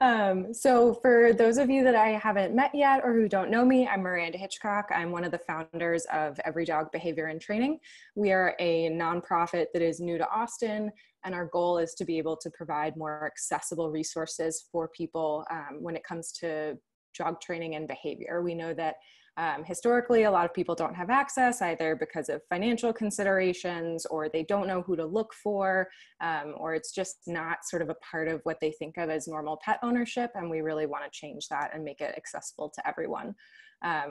So for those of you that I haven't met yet or who don't know me, I'm Miranda Hitchcock. I'm one of the founders of Every Dog Behavior and Training. We are a nonprofit that is new to Austin, and our goal is to be able to provide more accessible resources for people when it comes to dog training and behavior. We know that historically, a lot of people don't have access either because of financial considerations, or they don't know who to look for, or it's just not sort of a part of what they think of as normal pet ownership. And we really want to change that and make it accessible to everyone.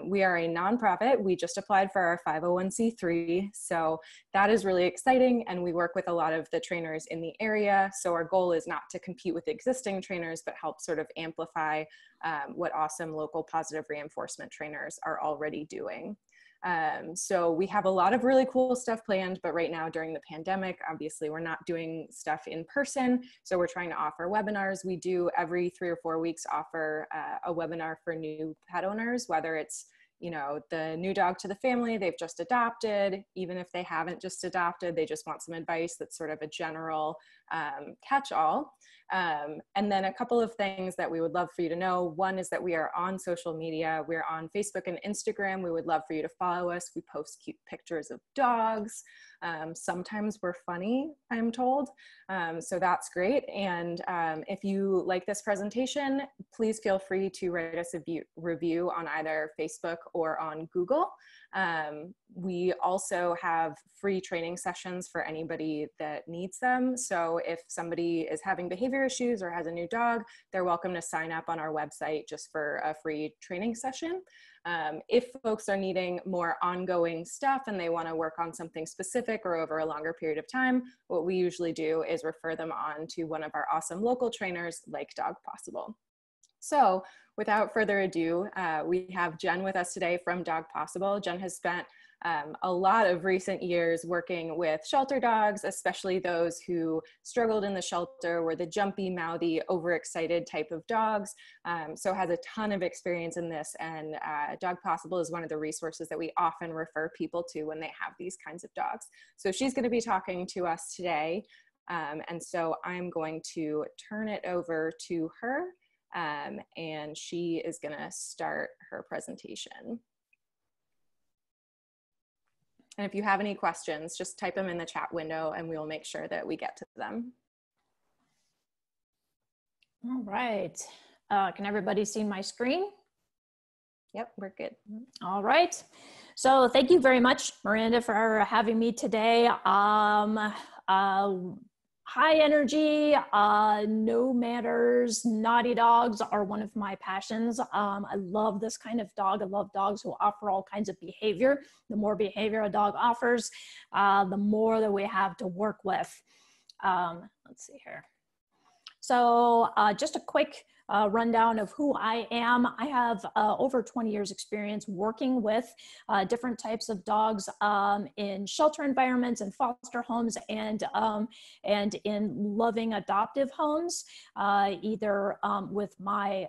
We are a nonprofit. We just applied for our 501c3. So that is really exciting. And we work with a lot of the trainers in the area. So our goal is not to compete with existing trainers, but help sort of amplify what awesome local positive reinforcement trainers are already doing. So we have a lot of really cool stuff planned, but right now during the pandemic, obviously we're not doing stuff in person. So we're trying to offer webinars. We do every 3 or 4 weeks offer a webinar for new pet owners, whether it's, you know, the new dog to the family they've just adopted, even if they haven't just adopted, they just want some advice that's sort of a general catch-all. And then a couple of things that we would love for you to know. One is that we are on social media. We're on Facebook and Instagram. We would love for you to follow us. We post cute pictures of dogs. Sometimes we're funny, I'm told. So that's great. And if you like this presentation, please feel free to write us a review on either Facebook or on Google. We also have free training sessions for anybody that needs them. So if somebody is having behavior issues or has a new dog, they're welcome to sign up on our website just for a free training session. If folks are needing more ongoing stuff and they want to work on something specific or over a longer period of time, what we usually do is refer them on to one of our awesome local trainers like Dog Possible. So without further ado, we have Jen with us today from Dog Possible. Jen has spent a lot of recent years working with shelter dogs, especially those who struggled in the shelter, were the jumpy, mouthy, overexcited type of dogs. So has a ton of experience in this, and Dog Possible is one of the resources that we often refer people to when they have these kinds of dogs. So she's going to be talking to us today. And so I'm going to turn it over to her. And she is going to start her presentation. And if you have any questions, just type them in the chat window and we will make sure that we get to them. All right. Can everybody see my screen? Yep, we're good. All right. So thank you very much, Miranda, for having me today. High energy, no manners, naughty dogs are one of my passions. I love this kind of dog. I love dogs who offer all kinds of behavior. The more behavior a dog offers, the more that we have to work with. Let's see here. So just a quick rundown of who I am. I have over 20 years experience working with different types of dogs in shelter environments and foster homes and in loving adoptive homes, either with my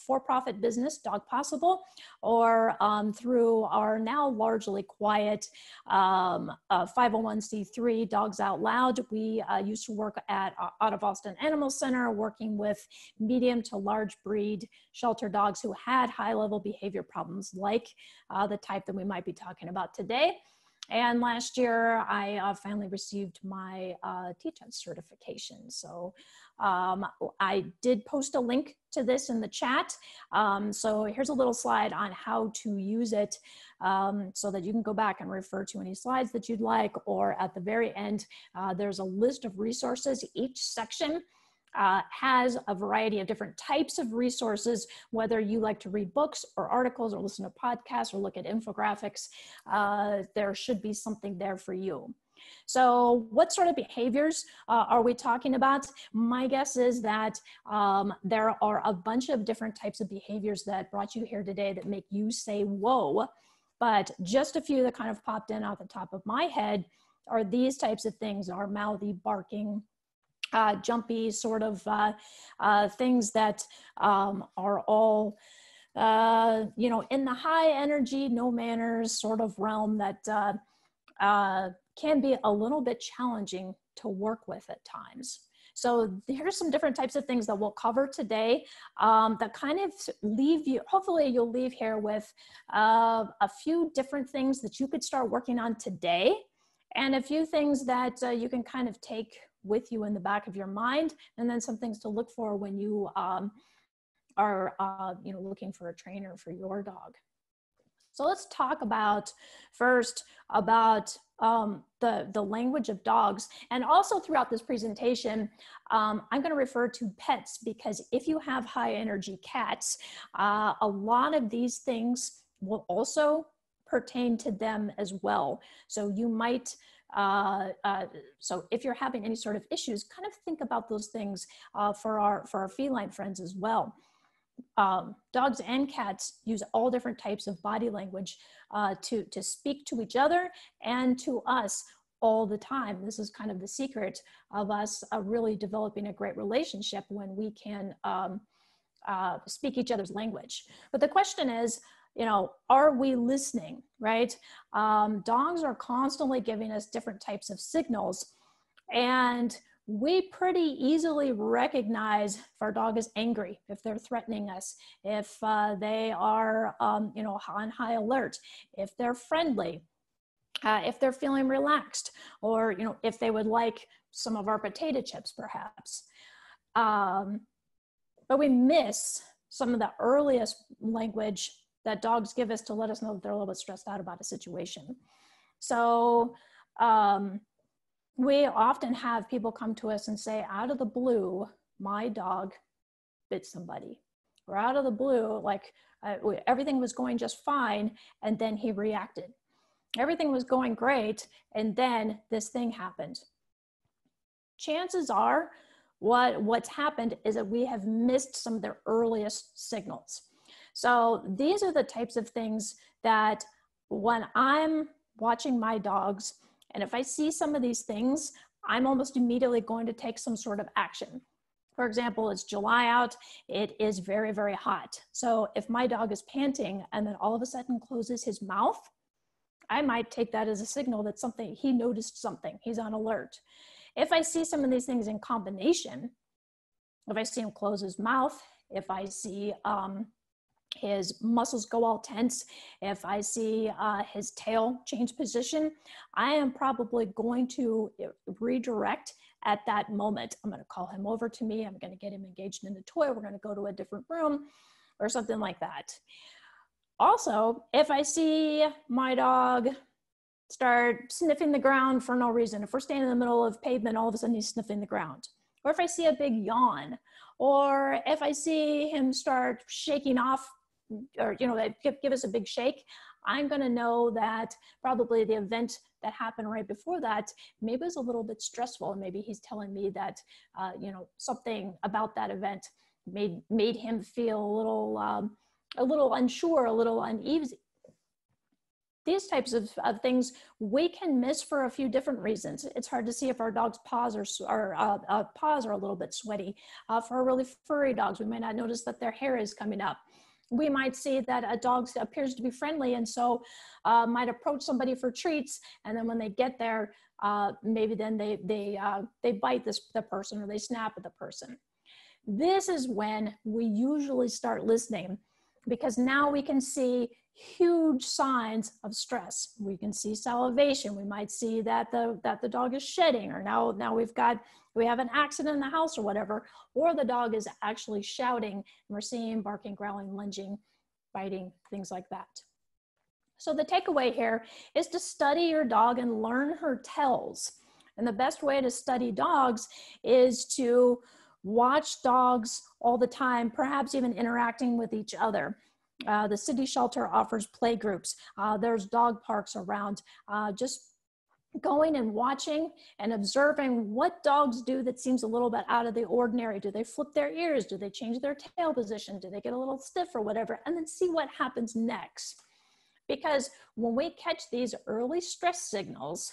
for-profit business, Dog Possible, or through our now largely quiet 501c3 Dogs Out Loud. We used to work out of Austin Animal Center, working with medium to large breed shelter dogs who had high level behavior problems like the type that we might be talking about today. And last year, I finally received my TCHED certification. So I did post a link to this in the chat. So here's a little slide on how to use it so that you can go back and refer to any slides that you'd like, or at the very end, there's a list of resources. Each section has a variety of different types of resources, whether you like to read books or articles or listen to podcasts or look at infographics, there should be something there for you. So what sort of behaviors are we talking about? My guess is that there are a bunch of different types of behaviors that brought you here today that make you say, whoa, but just a few that kind of popped in off the top of my head are these types of things: are mouthy, barking, jumpy sort of things that are all, you know, in the high energy, no manners sort of realm that can be a little bit challenging to work with at times. So here's some different types of things that we'll cover today that kind of leave you, hopefully you'll leave here with a few different things that you could start working on today, and a few things that you can kind of take with you in the back of your mind, and then some things to look for when you are looking for a trainer for your dog. So let's talk about first about the language of dogs. And also throughout this presentation, I'm going to refer to pets, because if you have high energy cats, a lot of these things will also pertain to them as well. So you might, so if you're having any sort of issues, kind of think about those things for our feline friends as well. Dogs and cats use all different types of body language to speak to each other and to us all the time. This is kind of the secret of us really developing a great relationship, when we can speak each other's language. But the question is, are we listening, right? Dogs are constantly giving us different types of signals, and we pretty easily recognize if our dog is angry, if they're threatening us, if they are, on high alert, if they're friendly, if they're feeling relaxed, or, if they would like some of our potato chips, perhaps. But we miss some of the earliest language that dogs give us to let us know that they're a little bit stressed out about a situation. So, we often have people come to us and say, out of the blue, my dog bit somebody. Or out of the blue, like everything was going just fine, and then he reacted. Everything was going great, and then this thing happened. Chances are what's happened is that we have missed some of their earliest signals. So these are the types of things that when I'm watching my dogs, and if I see some of these things, I'm almost immediately going to take some sort of action. For example, it's July out, it is very, very hot. So if my dog is panting and then all of a sudden closes his mouth, I might take that as a signal that he noticed something, he's on alert. If I see some of these things in combination, if I see him close his mouth, if I see his muscles go all tense, if I see his tail change position, I am probably going to redirect at that moment. I'm going to call him over to me. I'm going to get him engaged in a toy. We're going to go to a different room or something like that. Also, if I see my dog start sniffing the ground for no reason, if we're standing in the middle of pavement, all of a sudden he's sniffing the ground, or if I see a big yawn, or if I see him start shaking off, or give us a big shake, I'm going to know that probably the event that happened right before that maybe was a little bit stressful, and maybe he's telling me that something about that event made him feel a little unsure, a little uneasy. These types of things we can miss for a few different reasons. It's hard to see if our dog's paws are a little bit sweaty. For really furry dogs, we might not notice that their hair is coming up. We might see that a dog appears to be friendly, and so might approach somebody for treats, and then when they get there, maybe then they bite the person, or they snap at the person. This is when we usually start listening, because now we can see huge signs of stress. We can see salivation. We might see that the dog is shedding, or now we have an accident in the house or whatever, or the dog is actually shouting, and we're seeing barking, growling, lunging, biting, things like that. So the takeaway here is to study your dog and learn her tells. And the best way to study dogs is to watch dogs all the time, perhaps even interacting with each other. The city shelter offers play groups. There's dog parks around. Just going and watching and observing what dogs do that seems a little bit out of the ordinary. Do they flip their ears? Do they change their tail position? Do they get a little stiff or whatever? And then see what happens next. Because when we catch these early stress signals,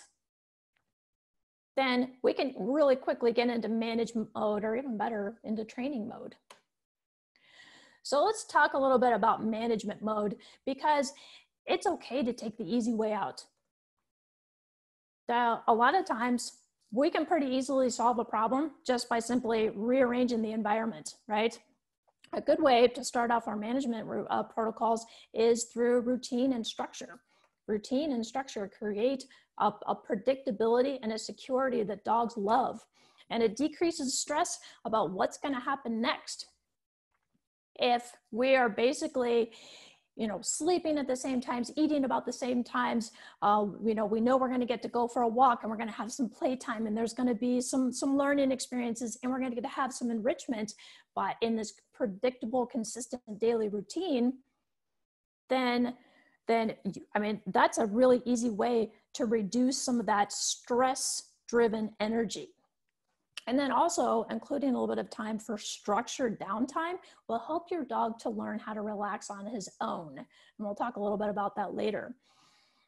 then we can really quickly get into management mode, or even better, into training mode. So let's talk a little bit about management mode, because it's okay to take the easy way out. A lot of times we can pretty easily solve a problem just by simply rearranging the environment, right? A good way to start off our management protocols is through routine and structure. Routine and structure create a predictability and a security that dogs love, and it decreases stress about what's going to happen next. If we are basically, sleeping at the same times, eating about the same times, we know we're going to get to go for a walk, and we're going to have some playtime, and there's going to be some learning experiences, and we're going to get to have some enrichment, but in this predictable, consistent daily routine, then that's a really easy way to reduce some of that stress-driven energy. And then also including a little bit of time for structured downtime will help your dog to learn how to relax on his own. And we'll talk a little bit about that later.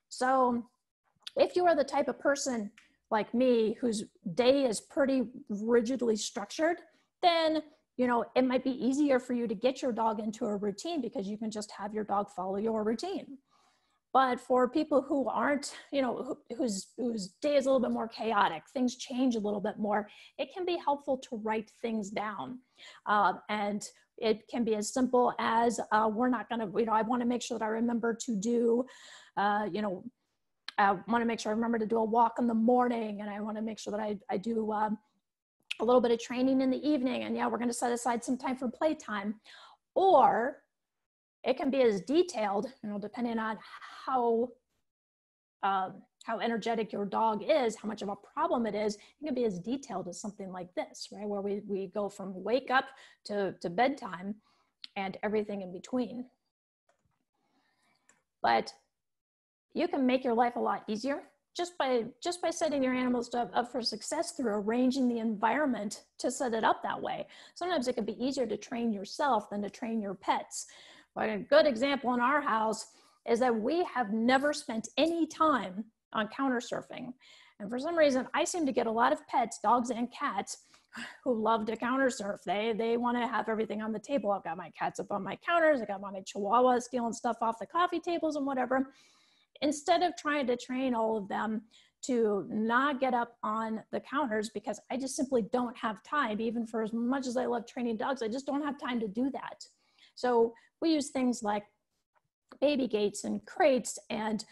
So if you are the type of person like me whose day is pretty rigidly structured, then it might be easier for you to get your dog into a routine because you can just have your dog follow your routine. But for people who aren't, whose day is a little bit more chaotic, things change a little bit more, it can be helpful to write things down. And it can be as simple as we're not going to, I want to make sure that I remember to do, I want to make sure I remember to do a walk in the morning, and I want to make sure that I do a little bit of training in the evening, and we're going to set aside some time for playtime. Or it can be as detailed, depending on how energetic your dog is, how much of a problem it is. It can be as detailed as something like this, right? Where we go from wake up to bedtime and everything in between. But you can make your life a lot easier just by setting your animals up for success through arranging the environment to set it up that way. Sometimes it can be easier to train yourself than to train your pets. But a good example in our house is that we have never spent any time on counter surfing. And for some reason, I seem to get a lot of pets, dogs and cats, who love to counter surf. They want to have everything on the table. I've got my cats up on my counters. I got my chihuahuas stealing stuff off the coffee tables and whatever. Instead of trying to train all of them to not get up on the counters, because I just simply don't have time, even for as much as I love training dogs, I just don't have time to do that. So we use things like baby gates and crates and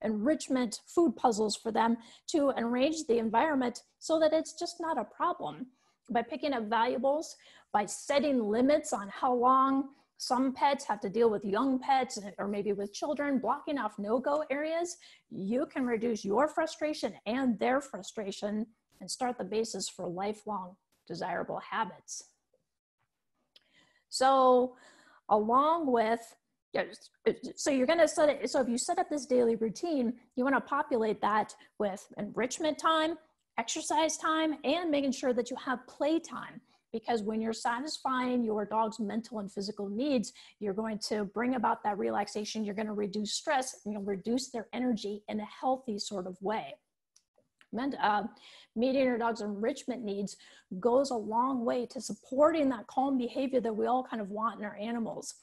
enrichment food puzzles for them to arrange the environment so that it's just not a problem. By picking up valuables, by setting limits on how long some pets have to deal with young pets or maybe with children, blocking off no-go areas, you can reduce your frustration and their frustration and start the basis for lifelong desirable habits. So along with, so you're going to set it, so if you set up this daily routine, you want to populate that with enrichment time, exercise time, and making sure that you have play time. Because when you're satisfying your dog's mental and physical needs, you're going to bring about that relaxation, you're going to reduce stress, and you'll reduce their energy in a healthy sort of way. Meeting your dog's enrichment needs goes a long way to supporting that calm behavior that we all kind of want in our animals.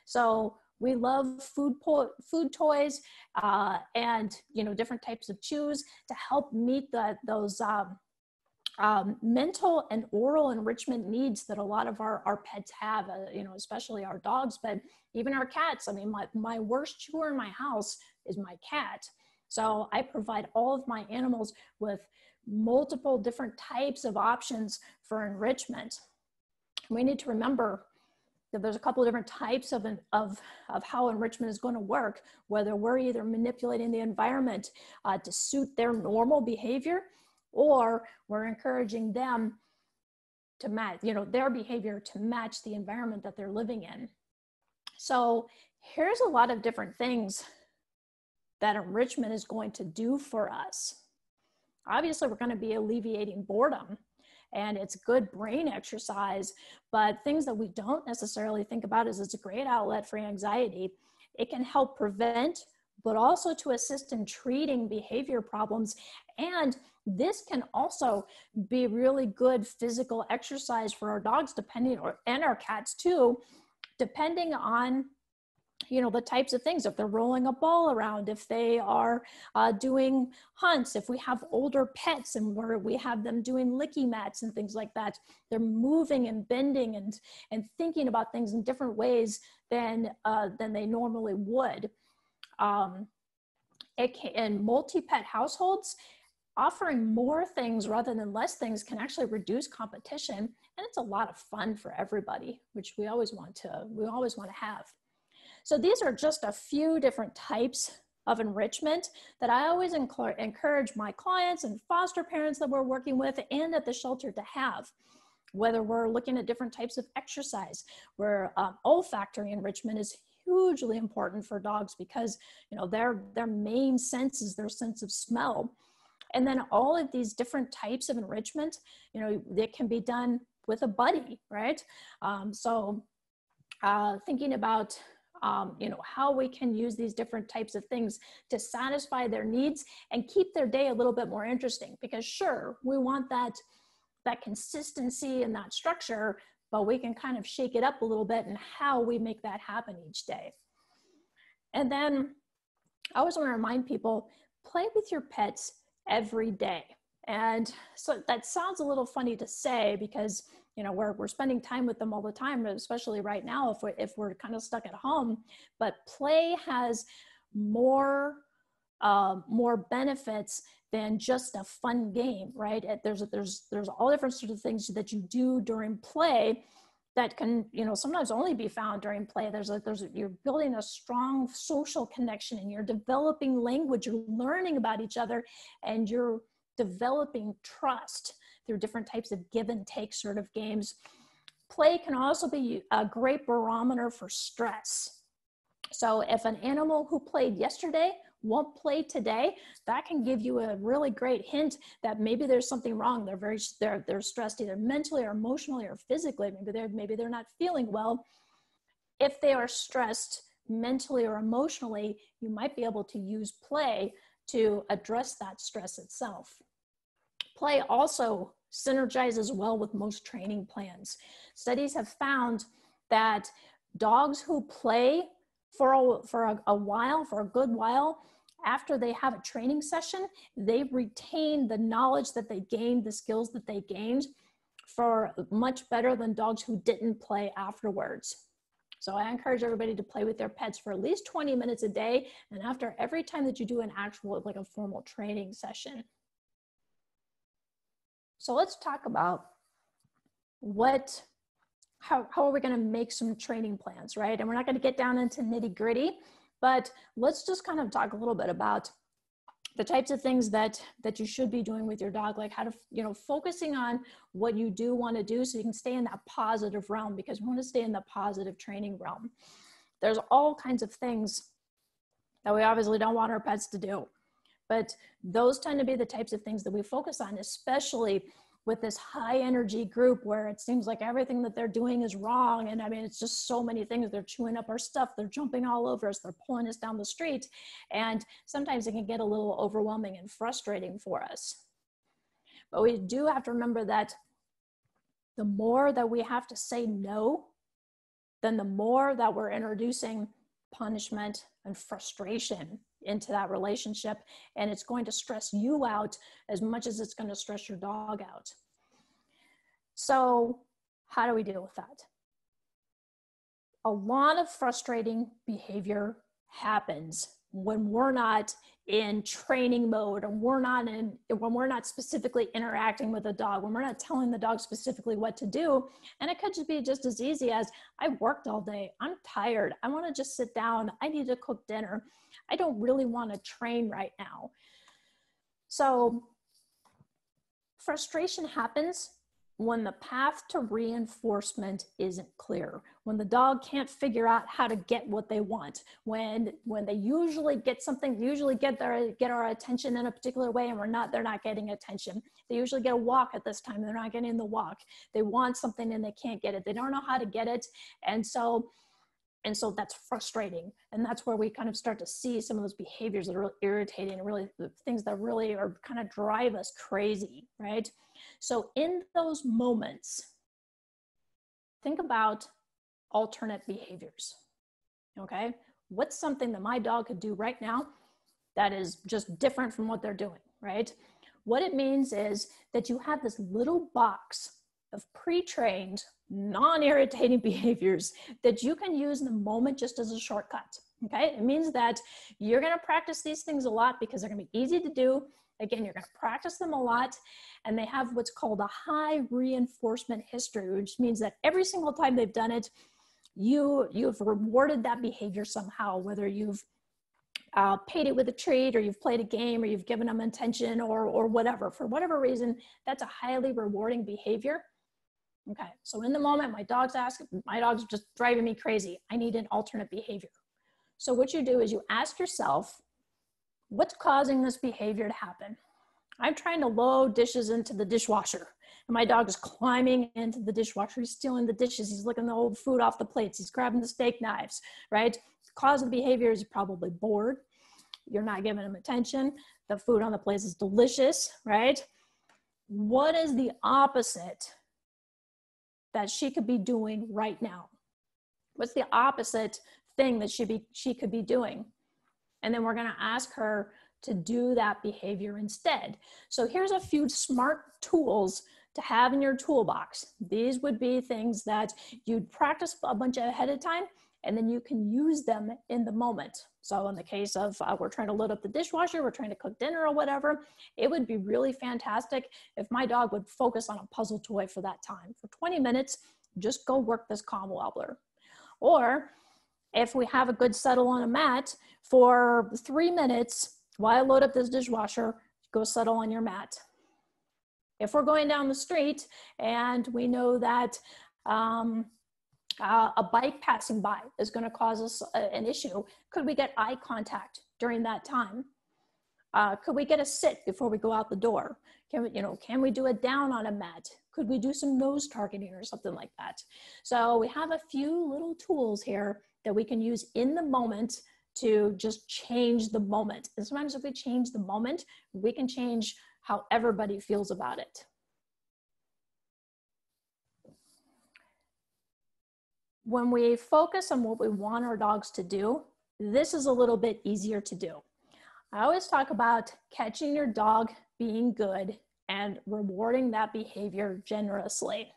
So we love food toys and different types of chews to help meet those mental and oral enrichment needs that a lot of our pets have, especially our dogs, but even our cats. I mean, my worst chewer in my house is my cat. So I provide all of my animals with multiple different types of options for enrichment. We need to remember that there's a couple of different types of how enrichment is going to work, whether we're either manipulating the environment to suit their normal behavior, or we're encouraging them to match, their behavior to match the environment that they're living in. So here's a lot of different things that enrichment is going to do for us. Obviously, we're going to be alleviating boredom, and it's good brain exercise, but things that we don't necessarily think about is it's a great outlet for anxiety. It can help prevent, but also to assist in treating behavior problems. And this can also be really good physical exercise for our dogs, and our cats too, depending on you know, the types of things, if they're rolling a ball around, if they are doing hunts, if we have older pets and we have them doing licky mats and things like that, they're moving and bending and thinking about things in different ways than they normally would. In multi-pet households, offering more things rather than less things can actually reduce competition, and it's a lot of fun for everybody, which we always want to have. So these are just a few different types of enrichment that I always encourage my clients and foster parents that we're working with and at the shelter to have. Whether we're looking at different types of exercise, where olfactory enrichment is hugely important for dogs because, you know, their main sense is their sense of smell. And then all of these different types of enrichment, you know, they can be done with a buddy, right? Thinking about you know, how we can use these different types of things to satisfy their needs and keep their day a little bit more interesting. Because sure, we want that consistency and that structure, but we can kind of shake it up a little bit in how we make that happen each day. And then I always want to remind people, play with your pets every day. And so that sounds a little funny to say because, you know, we're spending time with them all the time, especially right now if we're kind of stuck at home. But play has more benefits than just a fun game, right? There's all different sorts of things that you do during play that can, you know, sometimes only be found during play. You're building a strong social connection and you're developing language, you're learning about each other, and you're developing trust through different types of give and take sort of games. Play can also be a great barometer for stress. So if an animal who played yesterday won't play today, that can give you a really great hint that maybe there's something wrong. They're stressed either mentally or emotionally or physically. Maybe they're not feeling well. If they are stressed mentally or emotionally, you might be able to use play to address that stress itself. Play also synergizes well with most training plans. Studies have found that dogs who play for a good while, after they have a training session, they retain the knowledge that they gained, the skills that they gained, for much better than dogs who didn't play afterwards. So I encourage everybody to play with their pets for at least 20 minutes a day, and after every time that you do an actual, like a formal training session. So let's talk about how are we going to make some training plans, right? And we're not going to get down into nitty gritty, but let's just kind of talk a little bit about the types of things that you should be doing with your dog, like how to, you know, focusing on what you do want to do so you can stay in that positive realm, because we want to stay in the positive training realm. There's all kinds of things that we obviously don't want our pets to do, but those tend to be the types of things that we focus on, especially with this high energy group where it seems like everything that they're doing is wrong. And I mean, it's just so many things. They're chewing up our stuff. They're jumping all over us. They're pulling us down the street. And sometimes it can get a little overwhelming and frustrating for us. But we do have to remember that the more that we have to say no, then the more that we're introducing punishment and frustration into that relationship, and it's going to stress you out as much as it's going to stress your dog out. So how do we deal with that? A lot of frustrating behavior happens when we're not in training mode, and when we're not specifically interacting with the dog, when we're not telling the dog specifically what to do. And it could just be just as easy as, I worked all day, I'm tired, I want to just sit down, I need to cook dinner, I don't really want to train right now. So frustration happens when the path to reinforcement isn't clear, when the dog can't figure out how to get what they want, when they usually get something, get our attention in a particular way, and they're not getting attention. They usually get a walk at this time, they're not getting the walk. They want something and they can't get it. They don't know how to get it. And so that's frustrating. And that's where we kind of start to see some of those behaviors that are really irritating and really the things that really are kind of drive us crazy, right? So in those moments, think about alternate behaviors, okay? what's something that my dog could do right now that is just different from what they're doing, right? What it means is that you have this little box of pre-trained, non-irritating behaviors that you can use in the moment just as a shortcut, okay? It means that you're gonna practice these things a lot because they're gonna be easy to do. Again, you're gonna practice them a lot, and they have what's called a high reinforcement history, which means that every single time they've done it, you've rewarded that behavior somehow, whether you've paid it with a treat, or you've played a game, or you've given them attention, or whatever. For whatever reason, that's a highly rewarding behavior. Okay, so in the moment, my dog's just driving me crazy. I need an alternate behavior. So what you do is you ask yourself, what's causing this behavior to happen? I'm trying to load dishes into the dishwasher, and my dog is climbing into the dishwasher. He's stealing the dishes. He's licking the old food off the plates. He's grabbing the steak knives, right? The cause of the behavior is probably bored. You're not giving him attention. The food on the plate is delicious, right? What is the opposite that she could be doing right now? What's the opposite thing that she could be doing? And then we're going to ask her to do that behavior instead. So here's a few smart tools to have in your toolbox. These would be things that you'd practice a bunch ahead of time, and then you can use them in the moment. So in the case of we're trying to load up the dishwasher, we're trying to cook dinner or whatever, it would be really fantastic if my dog would focus on a puzzle toy for that time. For 20 minutes, just go work this calm wobbler. Or if we have a good settle on a mat, for 3 minutes, while I load up this dishwasher, go settle on your mat. If we're going down the street and we know that a bike passing by is going to cause us an issue, could we get eye contact during that time? Could we get a sit before we go out the door? Can we do a down on a mat? Could we do some nose targeting or something like that? So we have a few little tools here that we can use in the moment to just change the moment. And sometimes if we change the moment, we can change how everybody feels about it. When we focus on what we want our dogs to do, this is a little bit easier to do. I always talk about catching your dog being good and rewarding that behavior generously.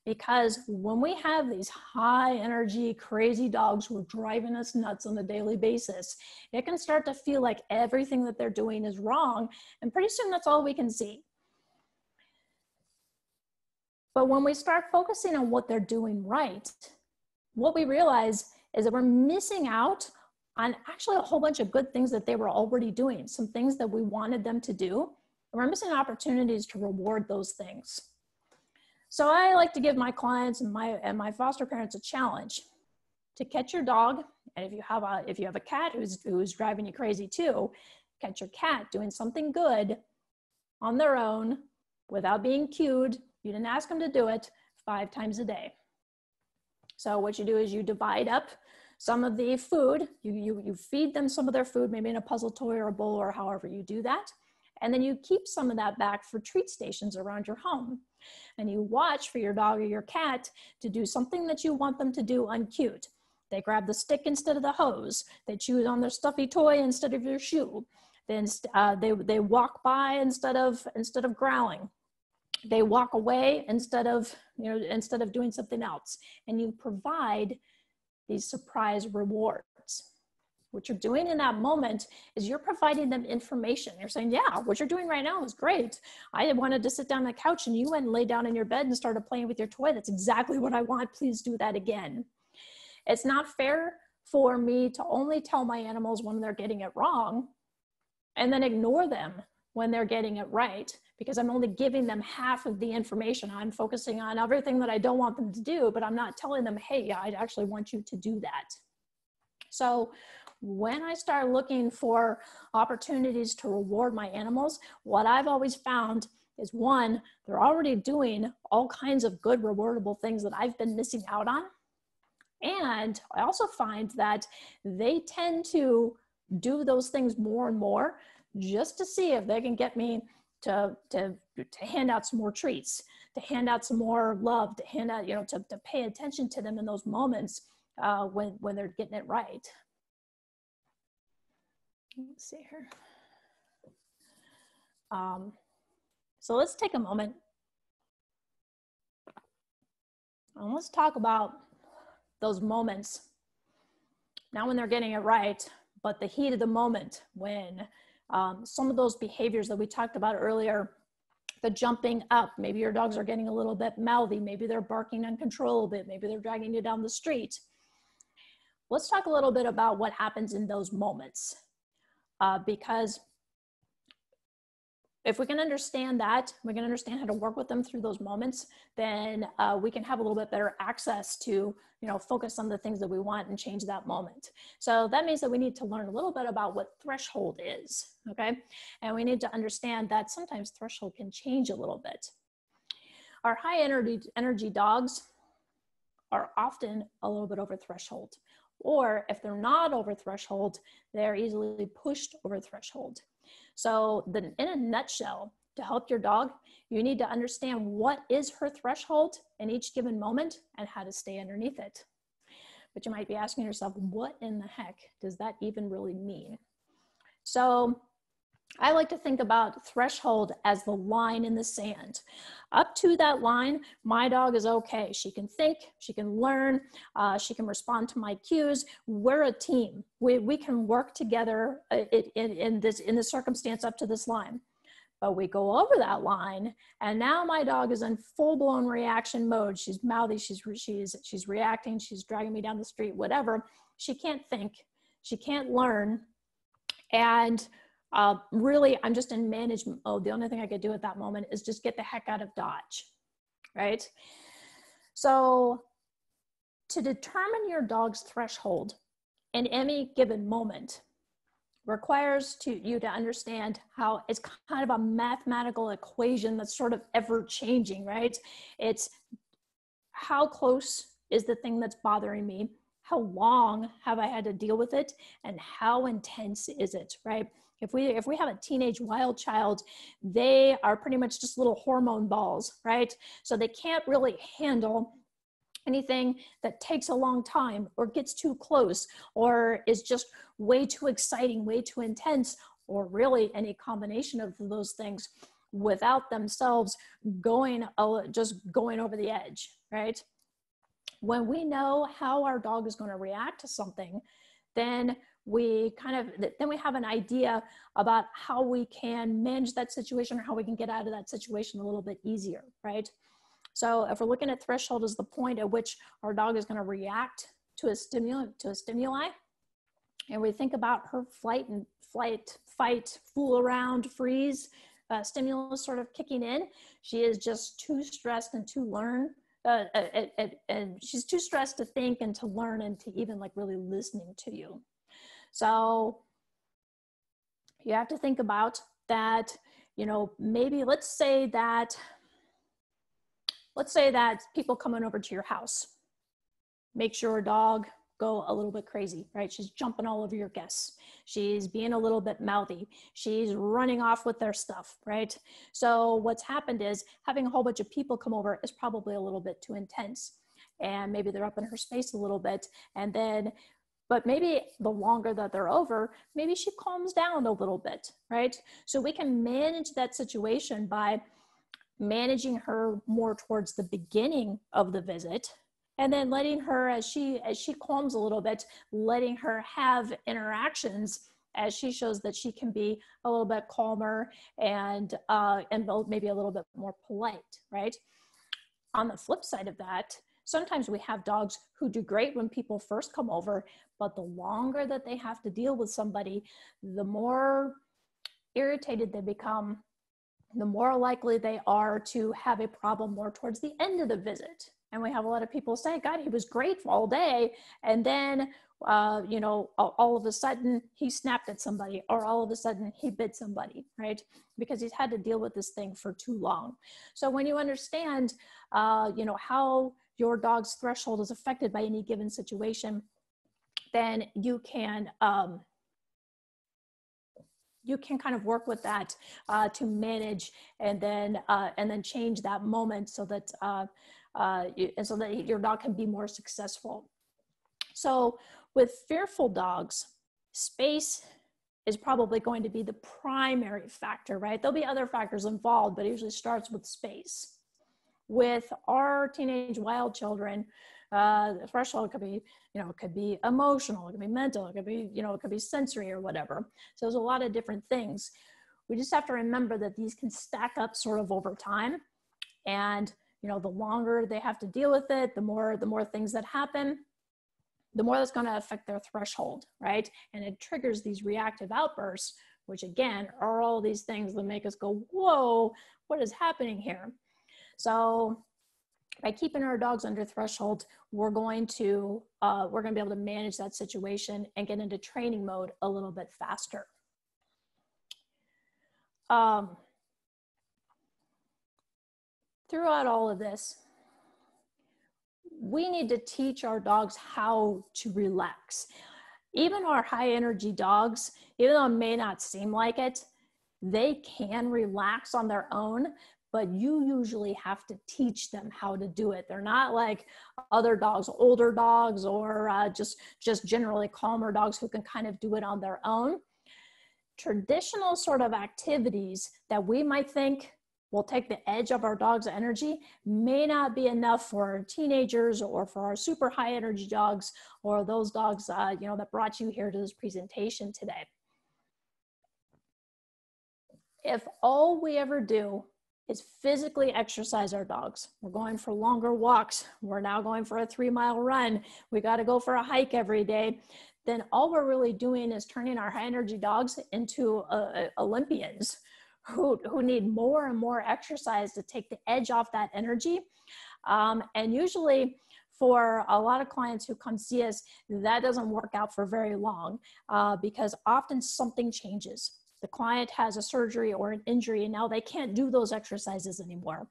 Because when we have these high energy, crazy dogs who are driving us nuts on a daily basis, it can start to feel like everything that they're doing is wrong. And pretty soon that's all we can see. But when we start focusing on what they're doing right, what we realize is that we're missing out on actually a whole bunch of good things that they were already doing, some things that we wanted them to do. And we're missing opportunities to reward those things. So I like to give my clients and my foster parents a challenge to catch your dog. And if you have a cat who's driving you crazy too, catch your cat doing something good on their own without being cued. You didn't ask them to do it 5 times a day. So what you do is you divide up some of the food. You feed them some of their food, maybe in a puzzle toy or a bowl or however you do that. And then you keep some of that back for treat stations around your home. And you watch for your dog or your cat to do something that you want them to do uncued. They grab the stick instead of the hose. They chew on their stuffy toy instead of your shoe. Then they walk by instead of growling. They walk away instead of doing something else. And you provide these surprise rewards. What you're doing in that moment is you're providing them information. You're saying, yeah, what you're doing right now is great. I wanted to sit down on the couch and you went and lay down in your bed and started playing with your toy. That's exactly what I want. Please do that again. It's not fair for me to only tell my animals when they're getting it wrong and then ignore them when they're getting it right, because I'm only giving them half of the information. I'm focusing on everything that I don't want them to do, but I'm not telling them, hey, I actually want you to do that. So when I start looking for opportunities to reward my animals, what I've always found is, one, they're already doing all kinds of good rewardable things that I've been missing out on. And I also find that they tend to do those things more and more just to see if they can get me to hand out some more treats, to hand out some more love, to hand out, to pay attention to them in those moments when they're getting it right. Let's see here. So let's take a moment and let's talk about those moments, not when they're getting it right, but the heat of the moment when some of those behaviors that we talked about earlier, the jumping up, maybe your dogs are getting a little bit mouthy, maybe they're barking uncontrollably, maybe they're dragging you down the street. Let's talk a little bit about what happens in those moments, because if we can understand that, we can understand how to work with them through those moments, then we can have a little bit better access to, focus on the things that we want and change that moment. So that means that we need to learn a little bit about what threshold is, okay? And we need to understand that sometimes threshold can change a little bit. Our high energy dogs are often a little bit over threshold, or if they're not over threshold, they're easily pushed over threshold. So in a nutshell, to help your dog, you need to understand what is her threshold in each given moment and how to stay underneath it. But you might be asking yourself, what in the heck does that even really mean? So I like to think about threshold as the line in the sand. Up to that line, my dog is okay. She can think, she can learn, she can respond to my cues. We're a team. We can work together in this circumstance up to this line. But we go over that line, and now my dog is in full-blown reaction mode. She's mouthy, she's reacting, she's dragging me down the street, whatever. She can't think, she can't learn, and really, I'm just in management mode. The only thing I could do at that moment is just get the heck out of Dodge, right? So to determine your dog's threshold in any given moment requires you to understand how it's kind of a mathematical equation that's sort of ever changing, right? It's how close is the thing that's bothering me? How long have I had to deal with it? And how intense is it, right? If we have a teenage wild child, they are pretty much just little hormone balls, right? So they can't really handle anything that takes a long time or gets too close or is just way too exciting, way too intense, or really any combination of those things without themselves just going over the edge, right? When we know how our dog is going to react to something, then we have an idea about how we can manage that situation or how we can get out of that situation a little bit easier, right? So if we're looking at threshold as the point at which our dog is going to react to a stimuli, and we think about her flight, fight, fool around, freeze, stimulus sort of kicking in, she is just too stressed and to learn. And she's too stressed to think and to learn and to even like really listening to you. So you have to think about that, maybe let's say that people coming over to your house makes your dog go a little bit crazy, right? She's jumping all over your guests. She's being a little bit mouthy. She's running off with their stuff, right? So what's happened is having a whole bunch of people come over is probably a little bit too intense. And maybe they're up in her space a little bit. But maybe the longer that they're over, maybe she calms down a little bit, right? So we can manage that situation by managing her more towards the beginning of the visit, and then letting her, as she calms a little bit, letting her have interactions as she shows that she can be a little bit calmer and maybe a little bit more polite, right? On the flip side of that, sometimes we have dogs who do great when people first come over, but the longer that they have to deal with somebody, the more irritated they become, the more likely they are to have a problem more towards the end of the visit. And we have a lot of people say, God, he was great all day. And then, all of a sudden he snapped at somebody, or all of a sudden he bit somebody, right? Because he's had to deal with this thing for too long. So when you understand, how your dog's threshold is affected by any given situation, then you can kind of work with that to manage and then change that moment so that your dog can be more successful. So with fearful dogs, space is probably going to be the primary factor, right? There'll be other factors involved, but it usually starts with space. With our teenage wild children, the threshold could be, it could be emotional, it could be mental, it could be, it could be sensory or whatever. So there's a lot of different things. We just have to remember that these can stack up sort of over time. And, the longer they have to deal with it, the more things that happen, the more that's going to affect their threshold, right? And it triggers these reactive outbursts, which again, are all these things that make us go, whoa, what is happening here? So by keeping our dogs under threshold, we're going to be able to manage that situation and get into training mode a little bit faster. Throughout all of this, we need to teach our dogs how to relax. Even our high energy dogs, even though it may not seem like it, they can relax on their own, but you usually have to teach them how to do it. They're not like other dogs, older dogs, or just generally calmer dogs who can kind of do it on their own. Traditional sort of activities that we might think will take the edge of our dog's energy may not be enough for our teenagers or for our super high energy dogs or those dogs that brought you here to this presentation today. If all we ever do is physically exercise our dogs, we're going for longer walks, we're now going for a 3-mile run, we got to go for a hike every day, then all we're really doing is turning our high energy dogs into Olympians who need more and more exercise to take the edge off that energy. And usually for a lot of clients who come see us, that doesn't work out for very long because often something changes. The client has a surgery or an injury and now they can't do those exercises anymore.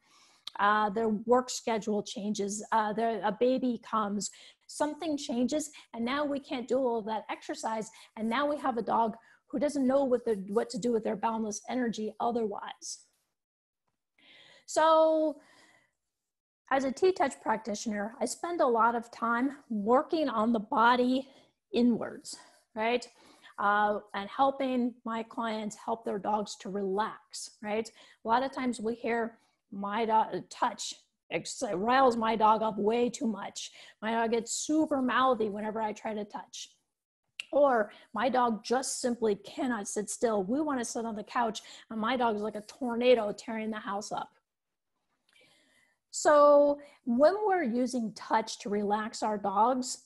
Their work schedule changes, a baby comes, something changes, and now we can't do all of that exercise. And now we have a dog who doesn't know what to do with their boundless energy otherwise. So as a T-Touch practitioner, I spend a lot of time working on the body inwards, right? And helping my clients help their dogs to relax, right? A lot of times we hear my dog touch, it riles my dog up way too much. My dog gets super mouthy whenever I try to touch. Or my dog just simply cannot sit still. We want to sit on the couch and my dog is like a tornado tearing the house up. So when we're using touch to relax our dogs,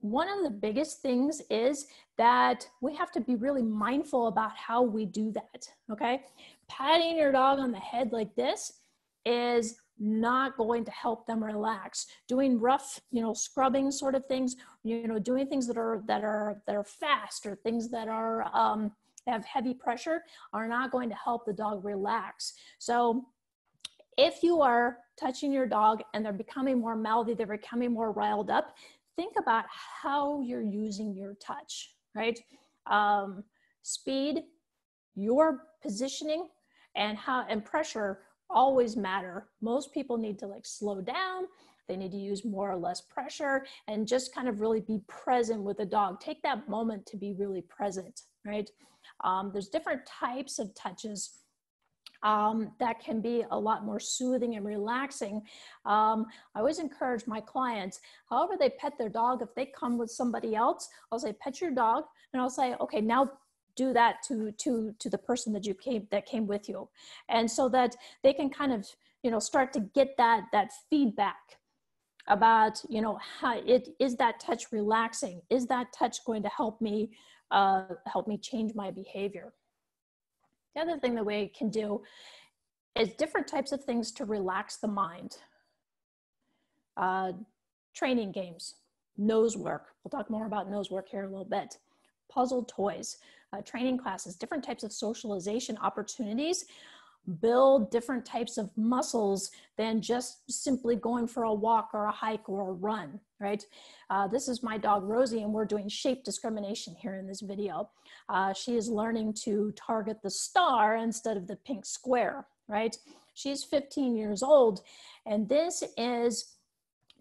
one of the biggest things is that we have to be really mindful about how we do that, okay? Patting your dog on the head like this is not going to help them relax. Doing rough, scrubbing sort of things, doing things that are fast or things that are have heavy pressure are not going to help the dog relax. So if you are touching your dog and they're becoming more mouthy, they're becoming more riled up, think about how you're using your touch, right? Speed, your positioning, and pressure always matter. Most people need to slow down. They need to use more or less pressure and just kind of really be present with the dog. Take that moment to be really present, right? There's different types of touches that can be a lot more soothing and relaxing. I always encourage my clients, however they pet their dog, if they come with somebody else, I'll say, pet your dog. And I'll say, okay, now do that to the person that came with you. And so that they can kind of, start to get that feedback about, how is that touch relaxing? Is that touch going to help me change my behavior? The other thing that we can do is different types of things to relax the mind. Training games, nose work. We'll talk more about nose work here in a little bit. Puzzle toys, training classes, different types of socialization opportunities build different types of muscles than just simply going for a walk or a hike or a run, right? This is my dog Rosie, and we're doing shape discrimination here in this video. She is learning to target the star instead of the pink square, right? She's 15 years old, and this is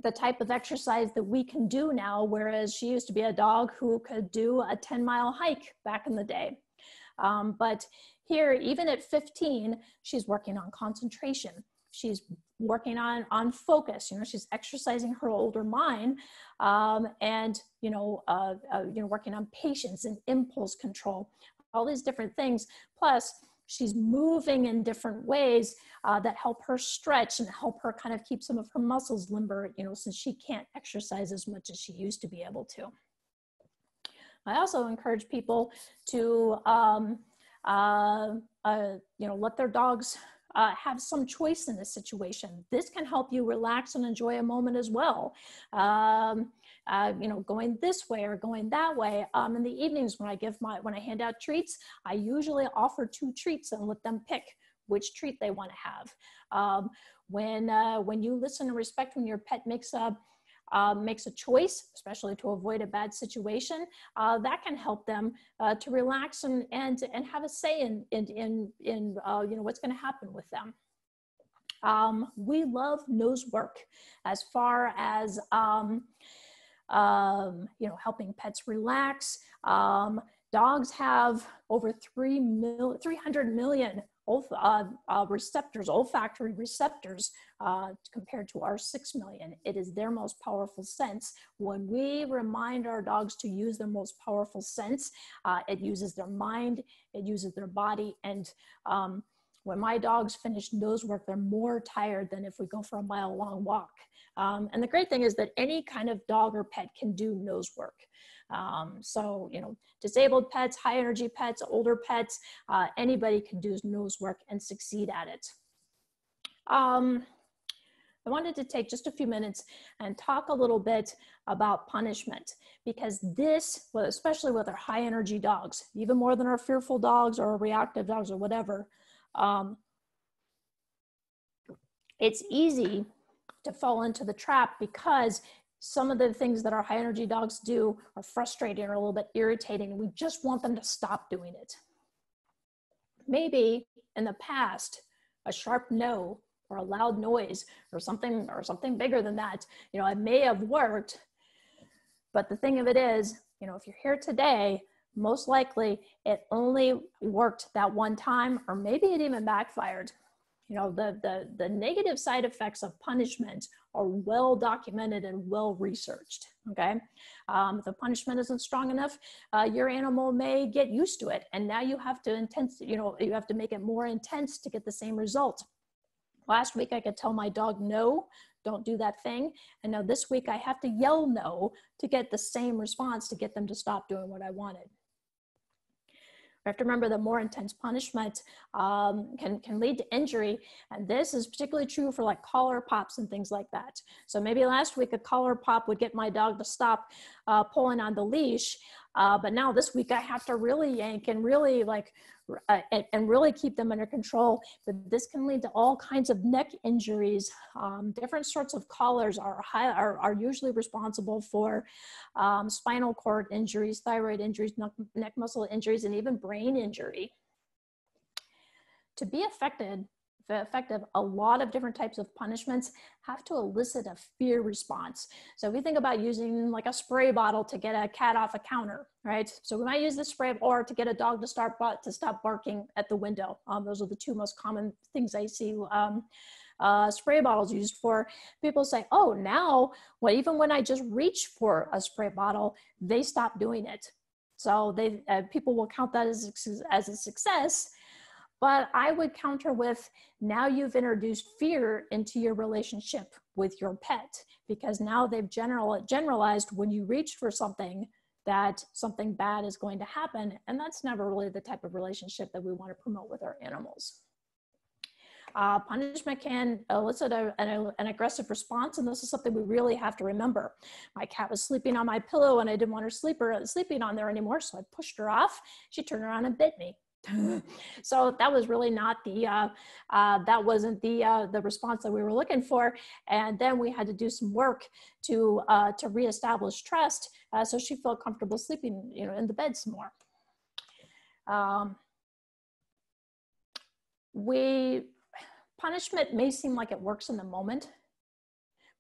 the type of exercise that we can do now, whereas she used to be a dog who could do a 10-mile hike back in the day. But here, even at 15, she's working on concentration. She's working on focus. She's exercising her older mind, and working on patience and impulse control, all these different things. Plus, she's moving in different ways that help her stretch and help her kind of keep some of her muscles limber, since she can't exercise as much as she used to be able to. I also encourage people to, let their dogs have some choice in this situation. This can help you relax and enjoy a moment as well. Going this way or going that way. In the evenings when I hand out treats, I usually offer 2 treats and let them pick which treat they want to have. When you listen and respect when your pet makes a choice, especially to avoid a bad situation, that can help them to relax and have a say in what's going to happen with them. We love nose work as far as helping pets relax. Dogs have over 300 million olfactory receptors compared to our 6 million. It is their most powerful sense. When we remind our dogs to use their most powerful sense, it uses their mind, it uses their body, and when my dogs finish nose work, they're more tired than if we go for a mile-long walk. And the great thing is that any kind of dog or pet can do nose work. Disabled pets, high energy pets, older pets, anybody can do nose work and succeed at it. I wanted to take just a few minutes and talk a little bit about punishment, because this, especially with our high energy dogs, even more than our fearful dogs or reactive dogs or whatever, it's easy to fall into the trap because some of the things that our high energy dogs do are frustrating or a little bit irritating, and we just want them to stop doing it. Maybe in the past, a sharp no or a loud noise or something bigger than that, it may have worked. But the thing of it is, if you're here today, most likely it only worked that one time, or maybe it even backfired. The negative side effects of punishment are well documented and well researched, okay? If the punishment isn't strong enough, your animal may get used to it, and now you have to you have to make it more intense to get the same result. Last week I could tell my dog, no, don't do that thing, and now this week I have to yell no to get the same response to get them to stop doing what I wanted. We have to remember that more intense punishment can lead to injury, and this is particularly true for like collar pops and things like that. So maybe last week a collar pop would get my dog to stop pulling on the leash, but now this week I have to really yank and really really keep them under control. But this can lead to all kinds of neck injuries. Different sorts of collars are usually responsible for spinal cord injuries, thyroid injuries, neck muscle injuries, and even brain injury. To be effective, a lot of different types of punishments have to elicit a fear response. So if we think about using like a spray bottle to get a cat off a counter, right? So we might use the spray, or to get a dog to stop barking at the window. Those are the 2 most common things I see spray bottles used for. People say, oh, now, even when I just reach for a spray bottle, they stop doing it. So people will count that as a success. But I would counter with, now you've introduced fear into your relationship with your pet, because now they've generalized when you reach for something that something bad is going to happen. And that's never really the type of relationship that we want to promote with our animals. Punishment can elicit an aggressive response, and this is something we really have to remember. My cat was sleeping on my pillow and I didn't want her sleeping on there anymore, so I pushed her off. She turned around and bit me. So that was really not that wasn't the response that we were looking for. And then we had to do some work to reestablish trust, so she felt comfortable sleeping, in the bed some more. Punishment may seem like it works in the moment,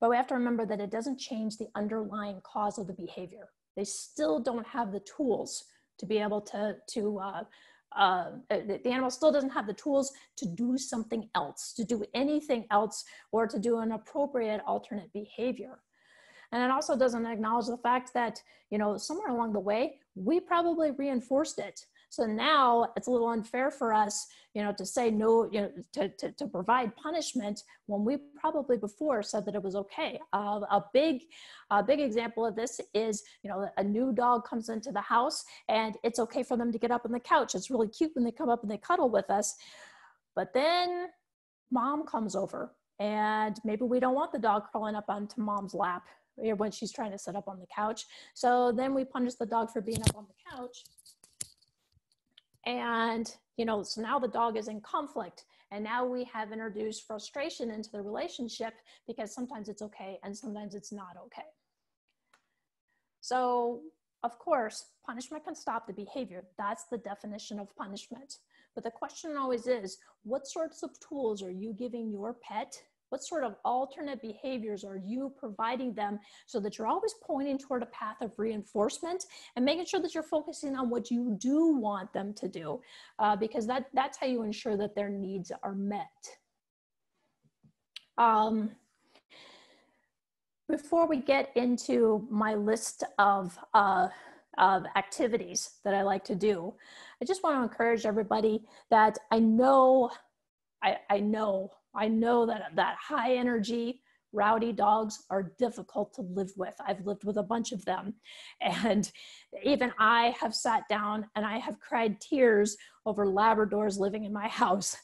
but we have to remember that it doesn't change the underlying cause of the behavior. They still don't have the tools to be able to the animal still doesn't have the tools to do something else, to do anything else, or to do an appropriate alternate behavior. And it also doesn't acknowledge the fact that, somewhere along the way, we probably reinforced it. So now it's a little unfair for us, to say no, to provide punishment when we probably before said that it was okay. A big example of this is, a new dog comes into the house and it's okay for them to get up on the couch. It's really cute when they come up and they cuddle with us. But then mom comes over and maybe we don't want the dog crawling up onto mom's lap when she's trying to sit up on the couch. So then we punish the dog for being up on the couch. And, so now the dog is in conflict, and now we have introduced frustration into the relationship because sometimes it's okay and sometimes it's not okay. So of course, punishment can stop the behavior. That's the definition of punishment. But the question always is, what sorts of tools are you giving your pet? What sort of alternate behaviors are you providing them so that you're always pointing toward a path of reinforcement and making sure that you're focusing on what you do want them to do, because that's how you ensure that their needs are met. Before we get into my list of activities that I like to do, I just want to encourage everybody that I know that high energy, rowdy dogs are difficult to live with. I've lived with a bunch of them. And even I have sat down and I have cried tears over Labradors living in my house.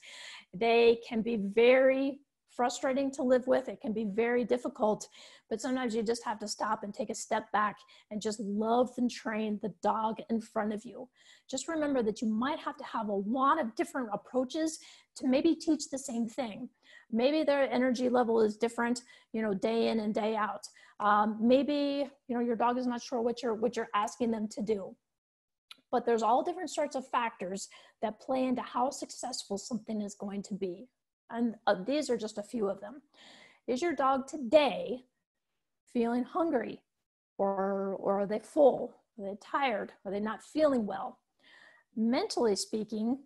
They can be very frustrating to live with. It can be very difficult, but sometimes you just have to stop and take a step back and just love and train the dog in front of you. Just remember that you might have to have a lot of different approaches to maybe teach the same thing. Maybe their energy level is different, day in and day out. Maybe, your dog is not sure what you're asking them to do. But there's all different sorts of factors that play into how successful something is going to be. And these are just a few of them. Is your dog today feeling hungry? Or are they full? Are they tired? Are they not feeling well? Mentally speaking,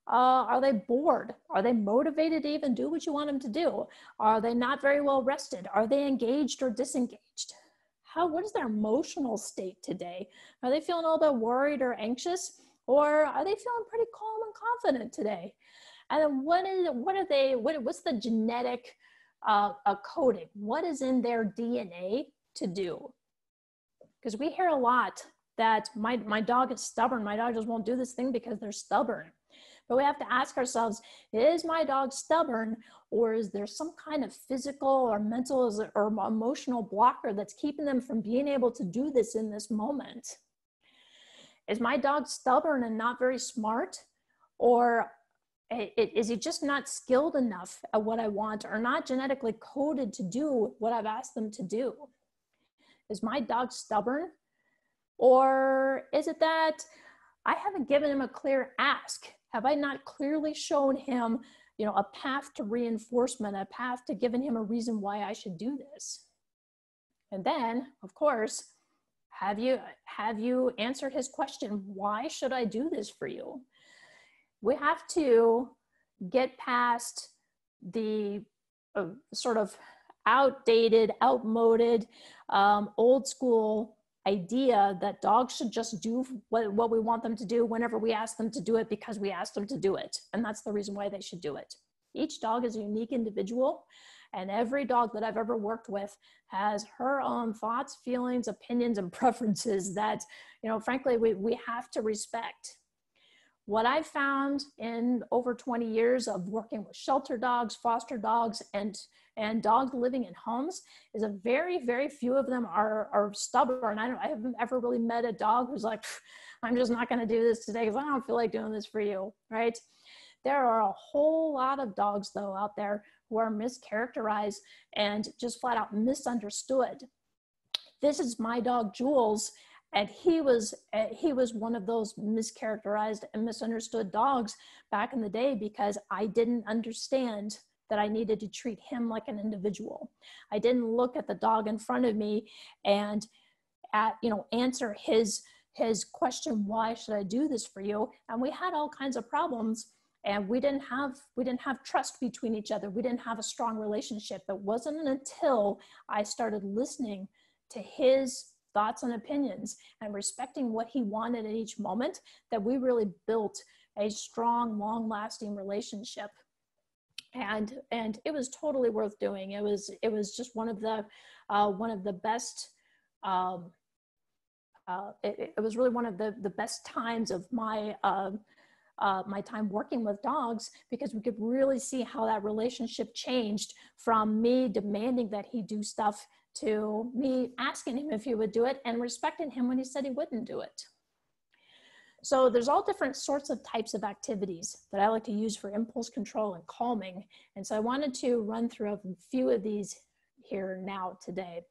are they bored? Are they motivated to even do what you want them to do? Are they not very well rested? Are they engaged or disengaged? What is their emotional state today? Are they feeling a little bit worried or anxious? Or are they feeling pretty calm and confident today? And then what's the genetic coding? What is in their DNA to do? Because we hear a lot that my dog is stubborn. My dog just won't do this thing because they're stubborn. But we have to ask ourselves, is my dog stubborn, or is there some kind of physical or mental or emotional blocker that's keeping them from being able to do this in this moment? Is my dog stubborn and not very smart, or is he just not skilled enough at what I want, or not genetically coded to do what I've asked them to do? Is my dog stubborn, or is it that I haven't given him a clear ask? Have I not clearly shown him, a path to reinforcement, a path to giving him a reason why I should do this? And then, of course, have you answered his question? Why should I do this for you? We have to get past the sort of outdated, outmoded, old school idea that dogs should just do what we want them to do whenever we ask them to do it because we asked them to do it. And that's the reason why they should do it. Each dog is a unique individual, and every dog that I've ever worked with has her own thoughts, feelings, opinions, and preferences that, frankly, we have to respect. What I've found in over 20 years of working with shelter dogs, foster dogs, and dogs living in homes is a very, very few of them are stubborn. I haven't ever really met a dog who's like, I'm just not going to do this today because I don't feel like doing this for you, right? There are a whole lot of dogs, though, out there who are mischaracterized and just flat out misunderstood. This is my dog, Jules. And he was one of those mischaracterized and misunderstood dogs back in the day because I didn't understand that I needed to treat him like an individual. I didn't look at the dog in front of me and answer his his question, why should I do this for you? And we had all kinds of problems, and we didn't have trust between each other. We didn't have a strong relationship. It wasn't until I started listening to his thoughts and opinions and respecting what he wanted at each moment that we really built a strong, long-lasting relationship. And it was totally worth doing. It was just one of the best. It was really one of the best times of my my time working with dogs, because we could really see how that relationship changed from me demanding that he do stuff to me asking him if he would do it and respecting him when he said he wouldn't do it. So there's all different sorts of types of activities that I like to use for impulse control and calming. And so I wanted to run through a few of these here now today.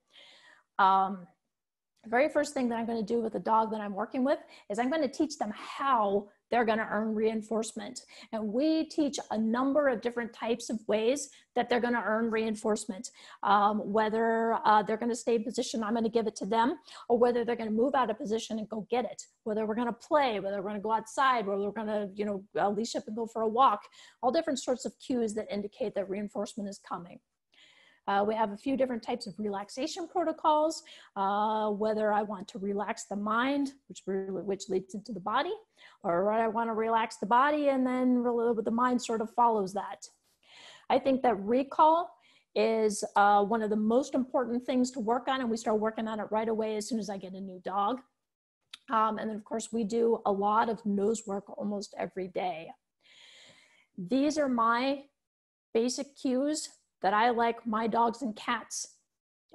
The very first thing that I'm going to do with the dog that I'm working with is I'm going to teach them how they're going to earn reinforcement. And we teach a number of different types of ways that they're going to earn reinforcement. Whether they're going to stay in position, I'm going to give it to them, or whether they're going to move out of position and go get it. Whether we're going to play, whether we're going to go outside, whether we're going to, leash up and go for a walk. All different sorts of cues that indicate that reinforcement is coming. We have a few different types of relaxation protocols, whether I want to relax the mind, which leads into the body, or I want to relax the body and then the mind sort of follows that. I think that recall is one of the most important things to work on, and we start working on it right away as soon as I get a new dog. And then of course we do a lot of nose work almost every day. These are my basic cues that I like my dogs and cats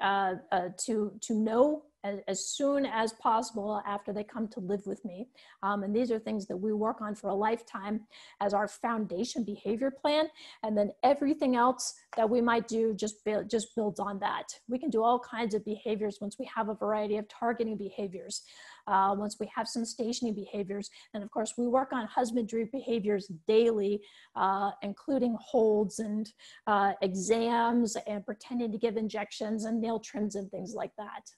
to know as soon as possible after they come to live with me. And these are things that we work on for a lifetime as our foundation behavior plan. And then everything else that we might do just builds on that. We can do all kinds of behaviors once we have a variety of targeting behaviors. Once we have some stationing behaviors. And of course, we work on husbandry behaviors daily, including holds and exams and pretending to give injections and nail trims and things like that.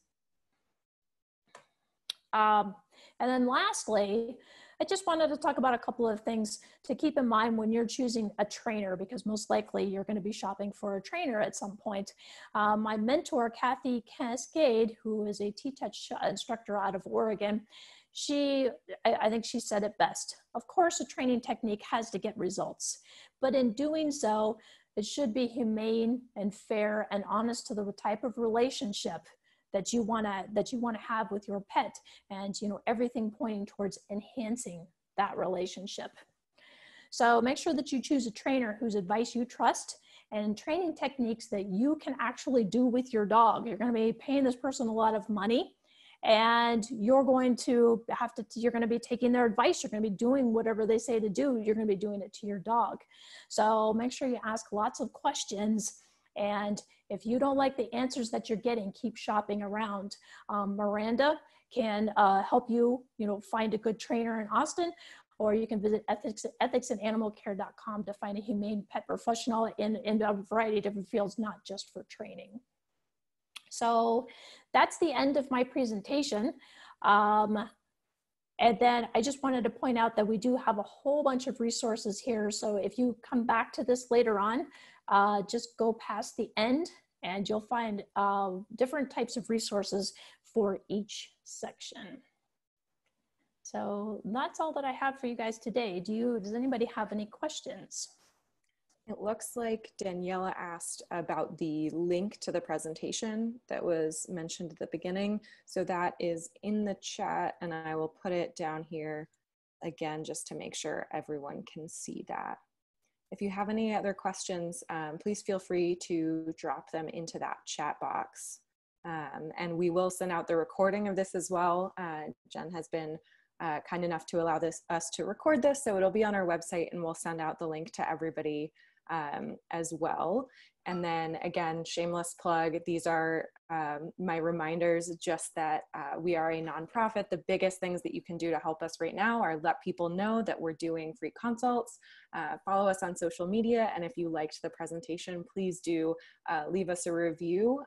And then lastly, I just wanted to talk about a couple of things to keep in mind when you're choosing a trainer, because most likely you're going to be shopping for a trainer at some point. My mentor, Kathy Cascade, who is a T-Touch instructor out of Oregon, I think she said it best. Of course, a training technique has to get results, but in doing so, it should be humane and fair and honest to the type of relationship that you want to have with your pet, and everything pointing towards enhancing that relationship. So make sure that you choose a trainer whose advice you trust and training techniques that you can actually do with your dog. You're going to be paying this person a lot of money, and you're going to be taking their advice. You're going to be doing whatever they say to do. You're going to be doing it to your dog. So make sure you ask lots of questions. And if you don't like the answers that you're getting, keep shopping around. Miranda can help you, find a good trainer in Austin, or you can visit ethicsandanimalcare.com to find a humane pet professional in a variety of different fields, not just for training. So that's the end of my presentation. And then I just wanted to point out that we do have a whole bunch of resources here. So if you come back to this later on, just go past the end and you'll find different types of resources for each section. So that's all that I have for you guys today. Does anybody have any questions? It looks like Daniela asked about the link to the presentation that was mentioned at the beginning. So that is in the chat, and I will put it down here again just to make sure everyone can see that. If you have any other questions, please feel free to drop them into that chat box. And we will send out the recording of this as well. Jen has been kind enough to allow us to record this, so it'll be on our website, and we'll send out the link to everybody as well. And then again, shameless plug, these are my reminders, just that we are a nonprofit. The biggest things that you can do to help us right now are let people know that we're doing free consults, follow us on social media, and if you liked the presentation, please do leave us a review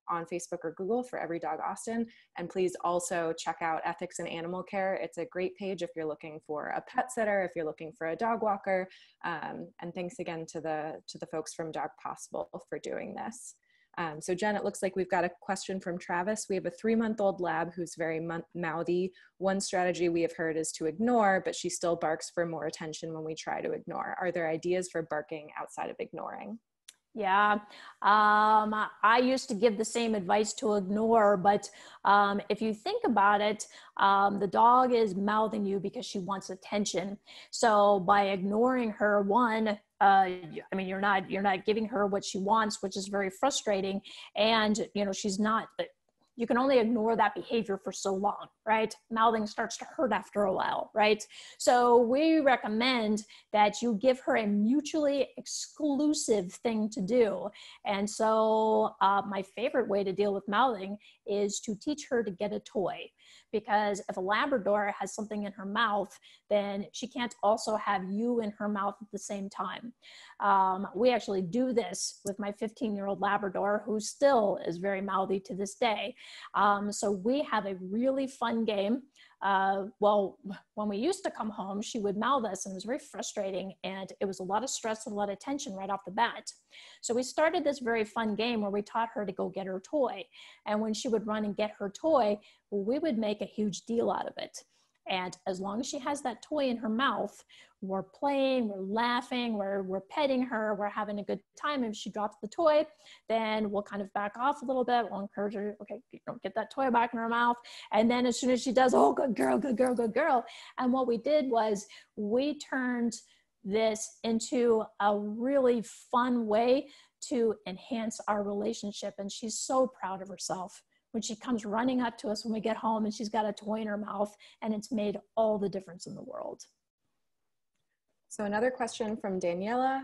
on Facebook or Google for Every Dog Austin. And please also check out Ethics in Animal Care. It's a great page if you're looking for a pet sitter, if you're looking for a dog walker. And thanks again to the folks from Dog Possible for doing this. So Jen, it looks like we've got a question from Travis. We have a 3-month-old lab who's very mouthy. One strategy we have heard is to ignore, but she still barks for more attention when we try to ignore. Are there ideas for barking outside of ignoring? Yeah, I used to give the same advice to ignore, but if you think about it, the dog is mouthing you because she wants attention. So by ignoring her, one, I mean, you're not giving her what she wants, which is very frustrating. And, you know, she's not, you can only ignore that behavior for so long, right? Mouthing starts to hurt after a while, right? So we recommend that you give her a mutually exclusive thing to do. And so my favorite way to deal with mouthing is to teach her to get a toy. Because if a Labrador has something in her mouth, then she can't also have you in her mouth at the same time. We actually do this with my 15-year-old Labrador, who still is very mouthy to this day. So we have a really fun game. Well, when we used to come home, she would mouth us, and it was very frustrating, and it was a lot of stress and a lot of tension right off the bat. So we started this very fun game where we taught her to go get her toy. And when she would run and get her toy, we would make a huge deal out of it. And as long as she has that toy in her mouth, we're playing, we're laughing, we're petting her, we're having a good time. If she drops the toy, then we'll kind of back off a little bit. We'll encourage her, okay, get that toy back in her mouth. And then as soon as she does, oh, good girl, good girl, good girl. And what we did was we turned this into a really fun way to enhance our relationship. And she's so proud of herself when she comes running up to us when we get home and she's got a toy in her mouth, and it's made all the difference in the world. So another question from Daniela.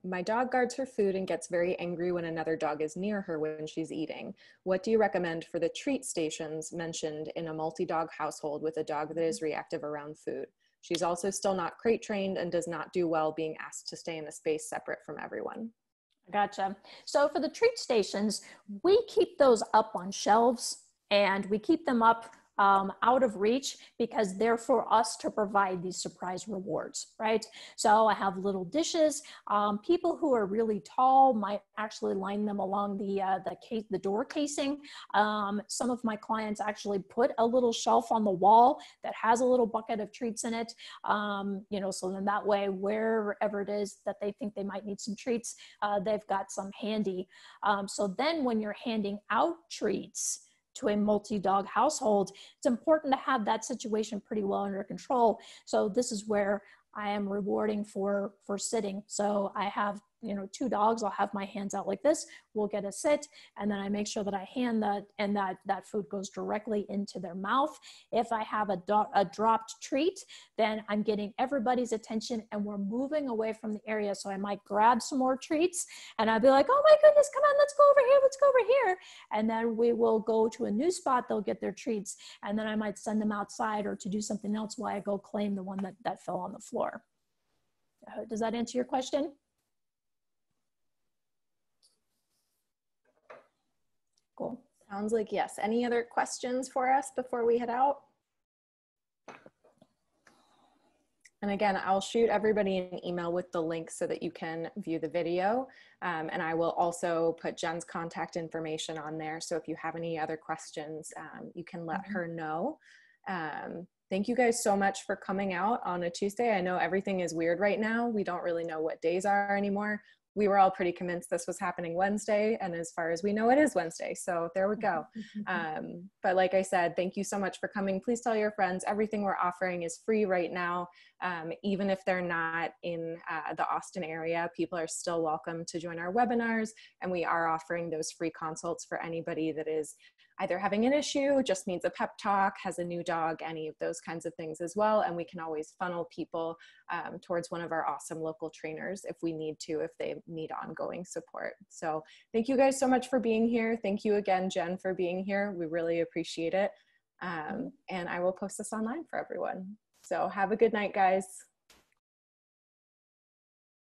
My dog guards her food and gets very angry when another dog is near her when she's eating. What do you recommend for the treat stations mentioned in a multi-dog household with a dog that is reactive around food? She's also still not crate trained and does not do well being asked to stay in a space separate from everyone. Gotcha. So for the treat stations, we keep those up on shelves, and we keep them up out of reach because they're for us to provide these surprise rewards, right? So I have little dishes. People who are really tall might actually line them along the door casing. Some of my clients actually put a little shelf on the wall that has a little bucket of treats in it. You know, so then that way, wherever it is that they think they might need some treats, they've got some handy. So then when you're handing out treats to a multi-dog household, it's important to have that situation pretty well under control. So this is where I am rewarding for sitting. So I have, you know, 2 dogs. I'll have my hands out like this. We'll get a sit, and then I make sure that I hand that, and that food goes directly into their mouth. If I have a dropped treat, then I'm getting everybody's attention, and we're moving away from the area. So I might grab some more treats, and I'll be like, oh my goodness, come on, let's go over here, let's go over here. And then we will go to a new spot. They'll get their treats, and then I might send them outside or to do something else while I go claim the one that fell on the floor. Does that answer your question? Cool. Sounds like yes. Any other questions for us before we head out? And again, I'll shoot everybody an email with the link so that you can view the video. And I will also put Jen's contact information on there. So if you have any other questions, you can let her know. Thank you guys so much for coming out on a Tuesday. I know everything is weird right now. We don't really know what days are anymore. We were all pretty convinced this was happening Wednesday, and as far as we know, it is Wednesday. So there we go. But like I said, thank you so much for coming. Please tell your friends, everything we're offering is free right now. Even if they're not in the Austin area, people are still welcome to join our webinars, and we are offering those free consults for anybody that is either having an issue, just needs a pep talk, has a new dog, any of those kinds of things as well. And we can always funnel people towards one of our awesome local trainers if we need to, if they need ongoing support. So thank you guys so much for being here. Thank you again, Jen, for being here. We really appreciate it. And I will post this online for everyone. So have a good night, guys.